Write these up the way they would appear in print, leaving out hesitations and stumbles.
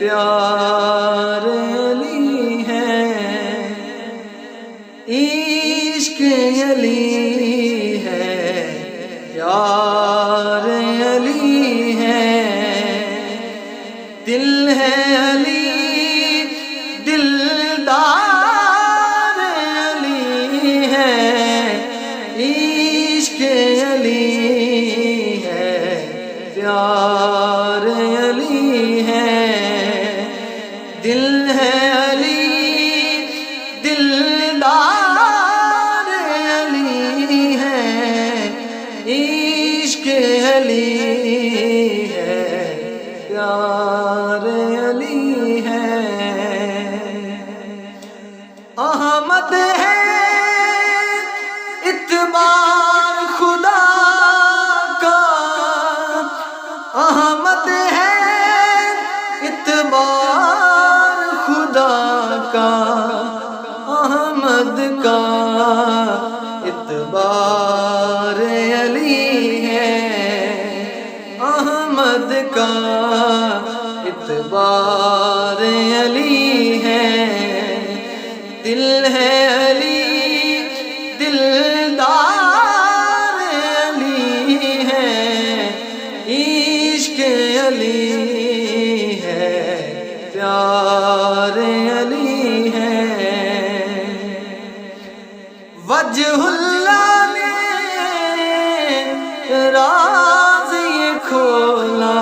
پیار علی ہے، عشق علی ہے، پیار علی ہے، دل ہے علی دلدار علی ہے، عشق علی ہے، پیار علی ہے، دل ہے علی دلدار علی ہے، عشق علی ہے، پیار علی ہے، احمد ہے اتبار خدا کا، احمد ہے اتبار خدا کا، احمد کا اتبار علی ہے، احمد کا اتبار علی ہے، دل ہے علی دلدار علی ہے، عشق علی ہے، پیار علی ہے، وجہ اللہ نے راز یہ کھولا،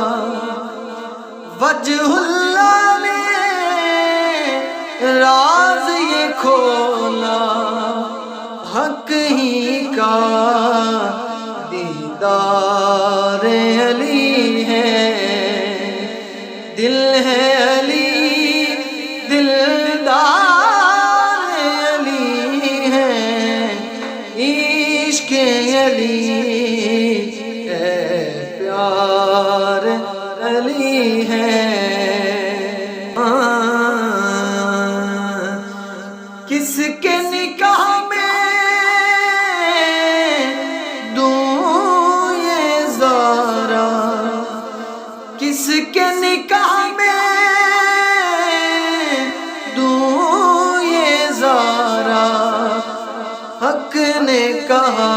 وجہ اللہ نے راز یہ کھولا، حق ہی کا دیدار علی ہے، دل ہے علی دلدار علی ہے، عشق علی ہے، پیار علی ہے، کس کے نکاح میں دوں یہ زارا، کس کے نکاح میں دوں یہ زارا، حق نے کہا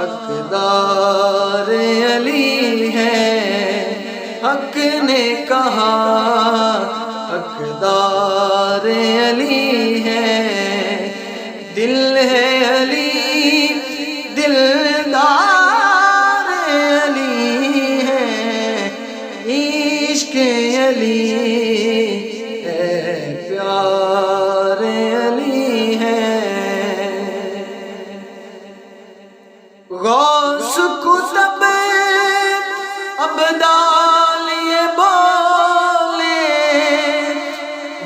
حقدار علی ہے، حق نے کہا حقدار علی ہے، دل ہے علی دلدار علی ہے، عشق علی ہے، پیار علی ہے، غوث کتب ابدال یہ بولے،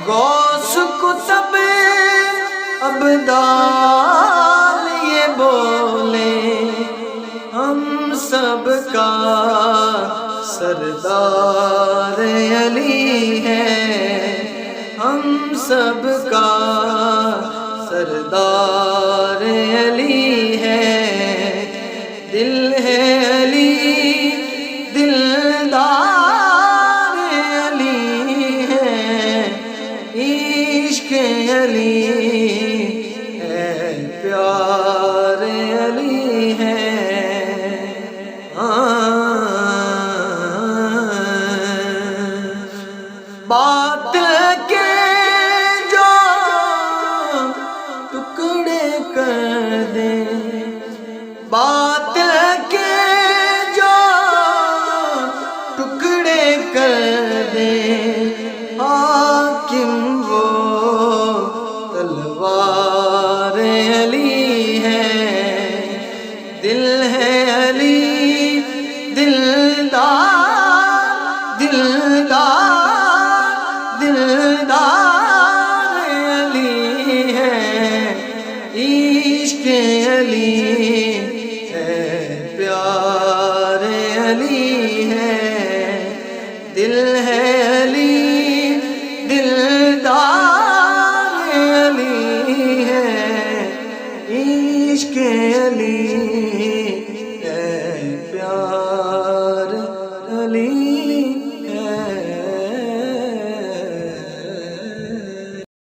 غوث کتب ابدال یہ بولے، ہم سب کا سردار علی ہے، ہم سب کا سردار علی ہے، دل ہے علی دلدار علی ہے، عشق علی ہے، پیار علی ہے، باطل